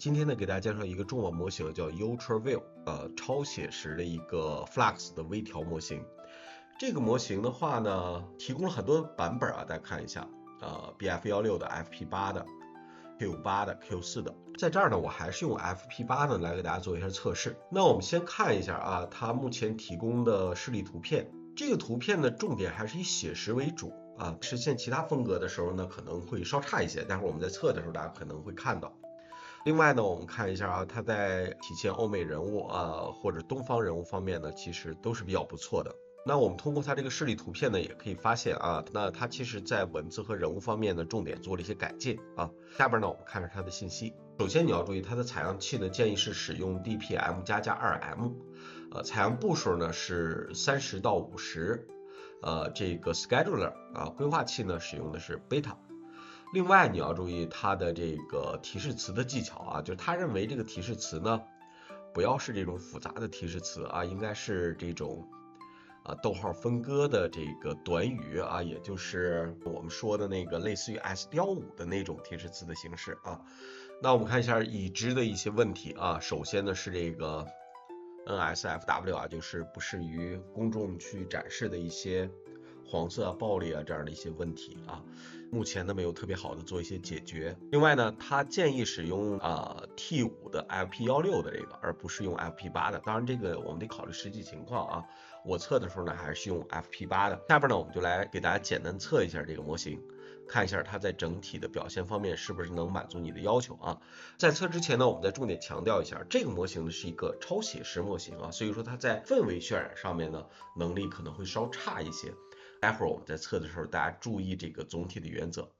今天呢，给大家介绍一个中文模型，叫 UltraView，超写实的一个 Flux 的微调模型。这个模型的话呢，提供了很多版本啊，大家看一下，BF16的、FP8的、Q8的、Q4的。在这儿呢，我还是用 FP8的来给大家做一下测试。那我们先看一下啊，它目前提供的示例图片。这个图片的重点还是以写实为主啊，实现其他风格的时候呢，可能会稍差一些。待会儿我们在测的时候，大家可能会看到。另外呢，我们看一下啊，它在体现欧美人物或者东方人物方面呢，其实都是比较不错的。那我们通过它这个示例图片呢，也可以发现啊，那它其实在文字和人物方面呢，重点做了一些改进啊。下边呢，我们看看它的信息。首先你要注意，它的采样器呢，建议是使用 DPM++2M，采样步数呢是30到50，这个 Scheduler 规划器呢使用的是 Beta。另外你要注意它的这个提示词的技巧啊，就是他认为这个提示词呢，不要是这种复杂的提示词啊，应该是这种逗号分割的这个短语啊，也就是我们说的那个类似于 S-5的那种提示词的形式啊。那我们看一下已知的一些问题啊，首先呢是这个 NSFW 啊，就是不适于公众去展示的一些黄色暴力这样的一些问题啊，目前呢没有特别好的做一些解决。另外呢，他建议使用T5的 FP16的这个，而不是用 FP8的。当然这个我们得考虑实际情况啊。我测的时候呢还是用 FP8的。下边呢我们就来给大家简单测一下这个模型，看一下它在整体的表现方面是不是能满足你的要求啊。在测之前呢，我们再重点强调一下，这个模型呢是一个超写实模型啊，所以说它在氛围渲染上面呢能力可能会稍差一些。待会儿我们在测的时候，大家注意这个总体的原则。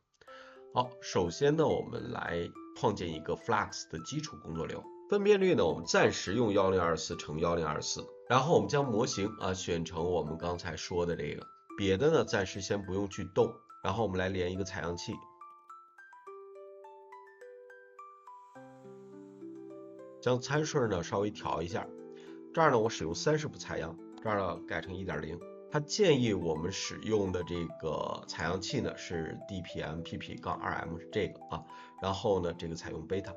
好，首先呢，我们来创建一个 Flux 的基础工作流。分辨率呢，我们暂时用1024×1024，然后我们将模型选成我们刚才说的这个，别的呢暂时先不用去动。然后我们来连一个采样器，将参数呢稍微调一下。这儿呢我使用30步采样，这儿呢改成1.0。它建议我们使用的这个采样器呢是 DPM-PP-2M 是这个啊，然后呢这个采用 Beta，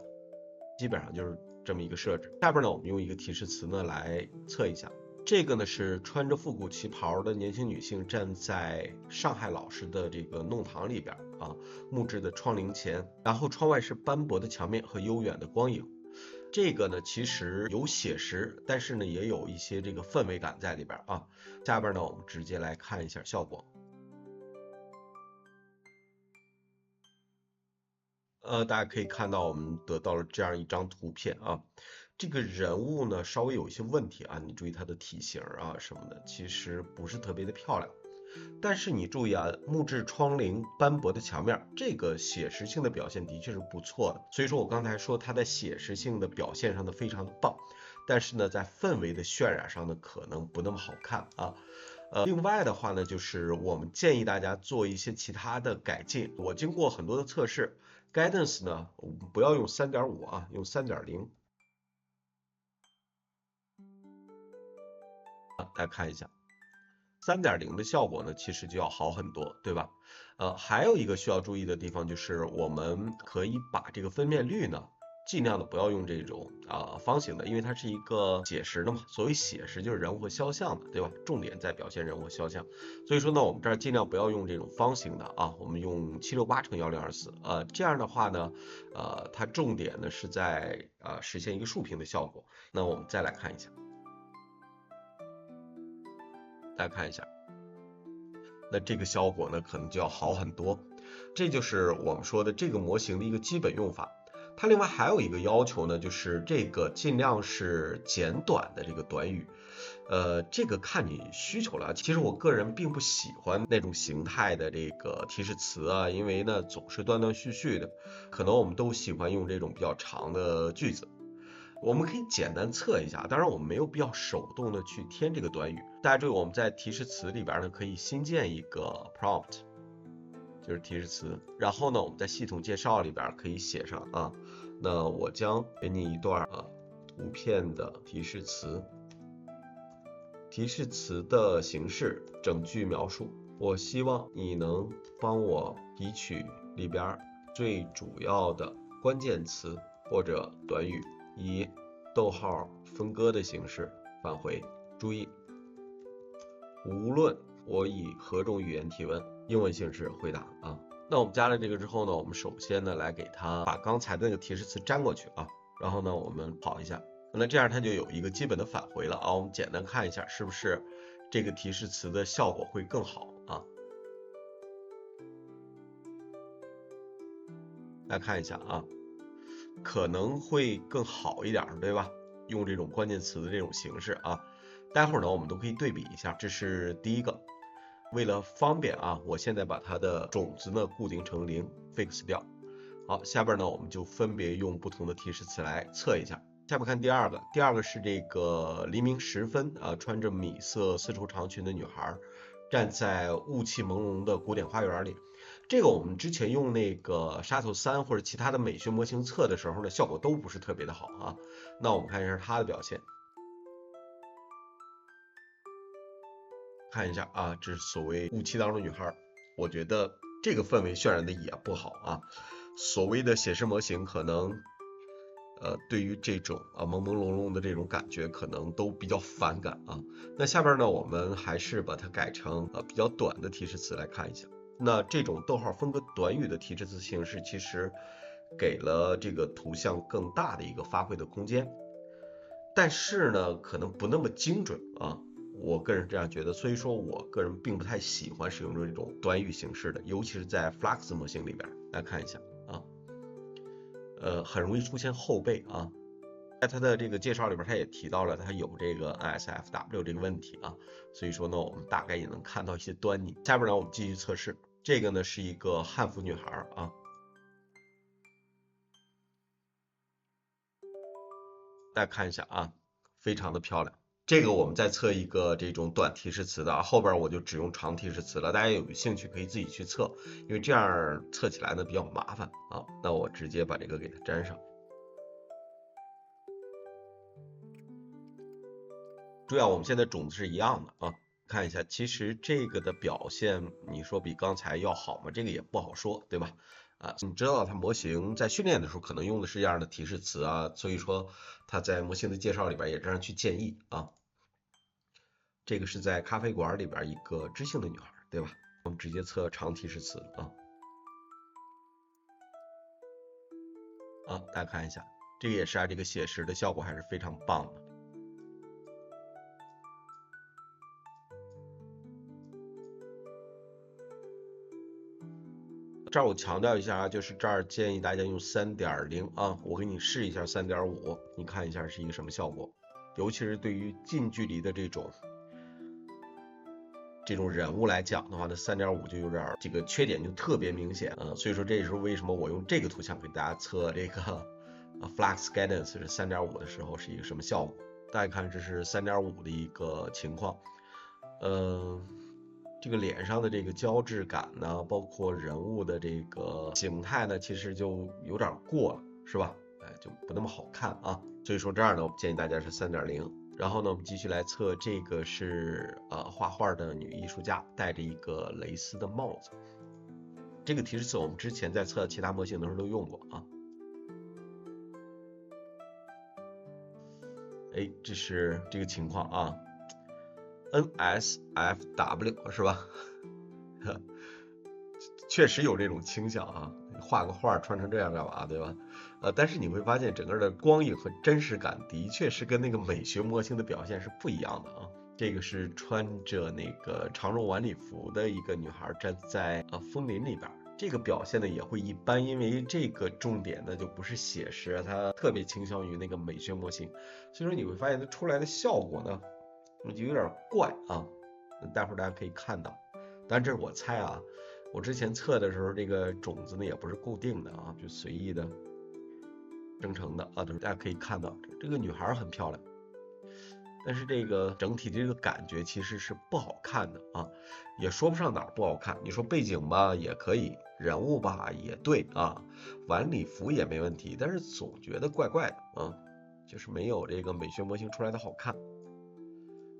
基本上就是这么一个设置。下边呢我们用一个提示词呢来测一下，这个呢是穿着复古旗袍的年轻女性站在上海老师的这个弄堂里边啊，木质的窗棂前，然后窗外是斑驳的墙面和悠远的光影。这个呢其实有写实，但是呢也有一些这个氛围感在里边啊。下边呢我们直接来看一下效果。大家可以看到我们得到了这样一张图片啊，这个人物呢稍微有一些问题啊，你注意它的体型啊什么的，其实不是特别的漂亮。但是你注意啊，木质窗棂、斑驳的墙面，这个写实性的表现的确是不错的。所以说我刚才说它在写实性的表现上呢非常的棒，但是呢在氛围的渲染上呢可能不那么好看啊。另外的话呢，就是我们建议大家做一些其他的改进。我经过很多的测试 ，Guidance 呢我们不要用3.5啊，用3.0。大家看一下。3.0的效果呢，其实就要好很多，对吧？还有一个需要注意的地方就是，我们可以把这个分辨率呢，尽量的不要用这种方形的，因为它是一个写实的嘛。所谓写实就是人物和肖像的，对吧？重点在表现人物和肖像。所以说呢，我们这儿尽量不要用这种方形的啊，我们用768×1024。这样的话呢，它重点呢是在实现一个竖屏的效果。那我们再来看一下。大家看一下，那这个效果呢可能就要好很多。这就是我们说的这个模型的一个基本用法。它另外还有一个要求呢，就是这个尽量是简短的这个短语。这个看你需求了。其实我个人并不喜欢那种形态的这个提示词啊，因为呢总是断断续续的，可能我们都喜欢用这种比较长的句子。我们可以简单测一下，当然我们没有必要手动的去填这个短语。大家注意，我们在提示词里边呢，可以新建一个 prompt， 就是提示词。然后呢，我们在系统介绍里边可以写上啊，那我将给你一段图片的提示词，提示词的形式整句描述。我希望你能帮我提取里边最主要的关键词。或者短语，以逗号分割的形式返回。注意，无论我以何种语言提问，英文形式回答啊。那我们加了这个之后呢，我们首先呢来给它把刚才的那个提示词粘过去啊，然后呢我们跑一下，那这样它就有一个基本的返回了啊。我们简单看一下是不是这个提示词的效果会更好啊？来看一下啊，可能会更好一点，对吧？用这种关键词的这种形式啊，待会儿呢我们都可以对比一下。这是第一个。为了方便啊，我现在把它的种子呢固定成0 fix 掉。好，下边呢我们就分别用不同的提示词来测一下。下面看第二个，第二个是这个黎明时分啊，穿着米色丝绸长裙的女孩站在雾气朦胧的古典花园里。这个我们之前用那个Shadow 3或者其他的美学模型测的时候呢，效果都不是特别的好啊。那我们看一下它的表现。看一下啊，这是所谓雾气当中的女孩，我觉得这个氛围渲染的也不好啊。所谓的写实模型可能对于这种朦朦胧胧的这种感觉可能都比较反感啊。那下边呢我们还是把它改成比较短的提示词来看一下。那这种逗号分割短语的提示词形式其实给了这个图像更大的一个发挥的空间，但是呢可能不那么精准啊。我个人这样觉得，所以说我个人并不太喜欢使用这种短语形式的，尤其是在 Flux 模型里边。来看一下啊，很容易出现后背啊。在它的这个介绍里边，它也提到了它有这个 NSFW 这个问题啊，所以说呢，我们大概也能看到一些端倪。下边呢，我们继续测试，这个呢是一个汉服女孩啊，大家看一下啊，非常的漂亮。这个我们再测一个这种短提示词的啊，后边我就只用长提示词了，大家有兴趣可以自己去测，因为这样测起来呢比较麻烦啊。那我直接把这个给它粘上。注意啊，我们现在种子是一样的啊。看一下，其实这个的表现，你说比刚才要好吗？这个也不好说，对吧？啊，你知道它模型在训练的时候可能用的是这样的提示词啊，所以说它在模型的介绍里边也这样去建议啊。这个是在咖啡馆里边一个知性的女孩，对吧？我们直接测长提示词啊。大家看一下，这个也是啊，这个写实的效果还是非常棒的。这儿我强调一下啊，就是这儿建议大家用3.0啊，我给你试一下3.5，你看一下是一个什么效果。尤其是对于近距离的这种人物来讲的话呢，3.5就有点这个缺点就特别明显啊，所以说这也是为什么我用这个图像给大家测这个Flux Guidance 是3.5的时候是一个什么效果。大家看这是3.5的一个情况，这个脸上的这个胶质感呢，包括人物的这个形态呢，其实就有点过了，是吧？就不那么好看啊。所以说这样呢，我建议大家是3.0。然后呢，我们继续来测这个是画画的女艺术家戴着一个蕾丝的帽子。这个提示词我们之前在测其他模型的时候都用过啊。这是这个情况啊。NSFW 是吧？确实有这种倾向啊，画个画穿成这样干嘛，对吧？但是你会发现整个的光影和真实感的确是跟那个美学模型的表现是不一样的啊。这个是穿着那个长绒晚礼服的一个女孩站在枫林里边，这个表现呢也会一般，因为这个重点呢就不是写实，它特别倾向于那个美学模型，所以说你会发现它出来的效果呢就有点怪啊。待会儿大家可以看到，当然这是我猜啊，我之前测的时候这个种子呢也不是固定的啊，就随意的生成的啊，大家可以看到这个女孩很漂亮，但是这个整体的这个感觉其实是不好看的啊，也说不上哪儿不好看。你说背景吧也可以，人物吧也对啊，晚礼服也没问题，但是总觉得怪怪的啊，就是没有这个美学模型出来的好看，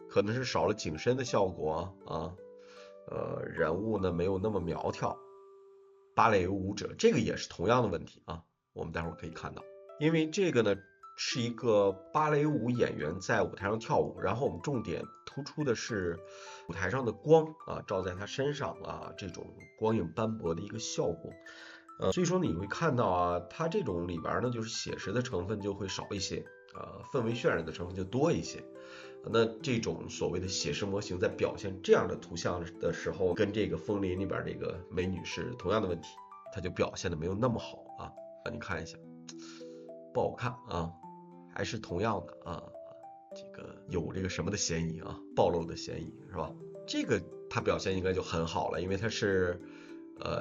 可能是少了景深的效果啊，人物呢没有那么苗条，芭蕾舞者这个也是同样的问题啊，我们待会儿可以看到。因为这个呢是一个芭蕾舞演员在舞台上跳舞，然后我们重点突出的是舞台上的光啊，照在他身上啊，这种光影斑驳的一个效果。所以说你会看到啊，它这种里边呢就是写实的成分就会少一些，氛围渲染的成分就多一些。那这种所谓的写实模型在表现这样的图像的时候，跟这个风铃里边这个美女是同样的问题，它就表现的没有那么好啊。你看一下，不好看啊，还是同样的啊，这个有这个什么的嫌疑啊，暴露的嫌疑是吧？这个它表现应该就很好了，因为它是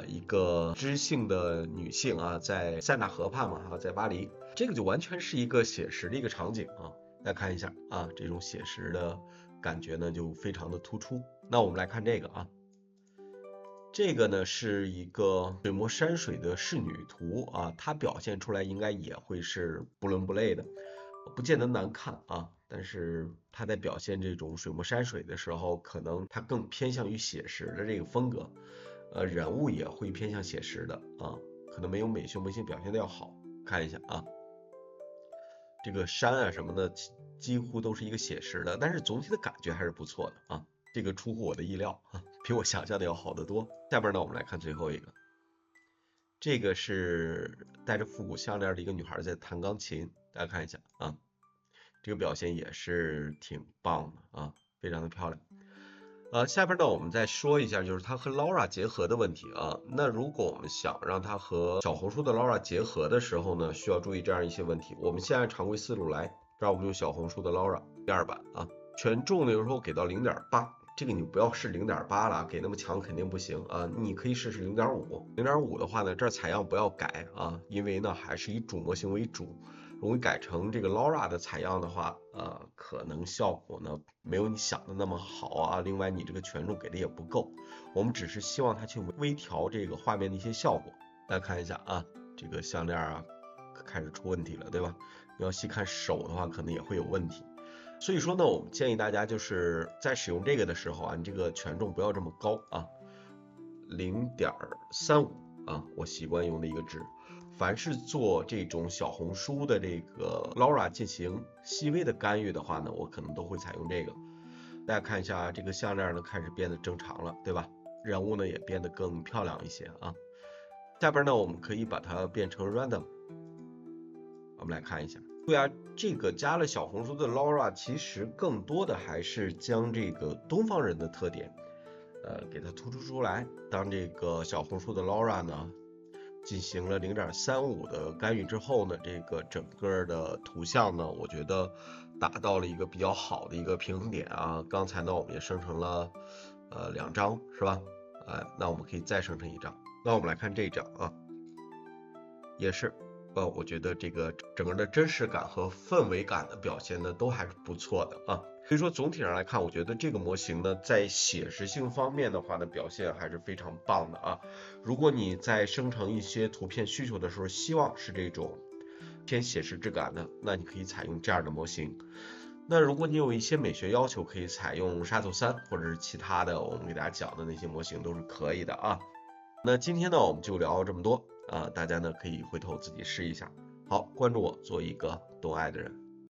一个知性的女性啊，在塞纳河畔嘛，在巴黎，这个就完全是一个写实的一个场景啊。大家看一下啊，这种写实的感觉呢就非常的突出。那我们来看这个啊，这个呢是一个水墨山水的仕女图啊，它表现出来应该也会是不伦不类的，不见得难看啊，但是它在表现这种水墨山水的时候，可能它更偏向于写实的这个风格，人物也会偏向写实的啊，可能没有美学模型表现的要好。看一下啊，这个山啊什么的几乎都是一个写实的，但是总体的感觉还是不错的啊，这个出乎我的意料啊，比我想象的要好得多。下边呢，我们来看最后一个，这个是戴着复古项链的一个女孩在弹钢琴，大家看一下啊，这个表现也是挺棒的啊，非常的漂亮。下边呢，我们再说一下，就是它和 Laura 结合的问题啊。那如果我们想让它和小红书的 Laura 结合的时候呢，需要注意这样一些问题。我们先按常规思路来，这儿我们用小红书的 Laura 第二版啊，权重呢有时候给到0.8，这个你不要试0.8了，给那么强肯定不行啊。你可以试试0.5，0.5的话呢，这儿采样不要改啊，因为呢还是以主模型为主。如果改成这个 Laura 的采样的话，可能效果呢没有你想的那么好啊。另外你这个权重给的也不够，我们只是希望它去微调这个画面的一些效果。大家看一下啊，这个项链啊开始出问题了，对吧？你要细看手的话，可能也会有问题。所以说呢，我们建议大家就是在使用这个的时候啊，你这个权重不要这么高啊，0.35啊，我习惯用的一个值。凡是做这种小红书的这个 Laura 进行细微的干预的话呢，我可能都会采用这个。大家看一下这个项链呢开始变得正常了，对吧？人物呢也变得更漂亮一些啊。下边呢我们可以把它变成 random， 我们来看一下。对啊，这个加了小红书的 Laura， 其实更多的还是将这个东方人的特点，给它突出出来。当这个小红书的 Laura 呢，进行了0.35的干预之后呢，这个整个的图像呢，我觉得达到了一个比较好的一个平衡点啊。刚才呢，我们也生成了2张，是吧？那我们可以再生成1张。那我们来看这张啊，也是。我觉得这个整个的真实感和氛围感的表现呢，都还是不错的啊。所以说总体上来看，我觉得这个模型呢，在写实性方面的话呢，表现还是非常棒的啊。如果你在生成一些图片需求的时候，希望是这种偏写实质感的，那你可以采用这样的模型。那如果你有一些美学要求，可以采用沙图3或者是其他的我们给大家讲的那些模型都是可以的啊。那今天呢，我们就聊这么多啊，大家呢可以回头自己试一下。好，关注我，做一个懂爱的人。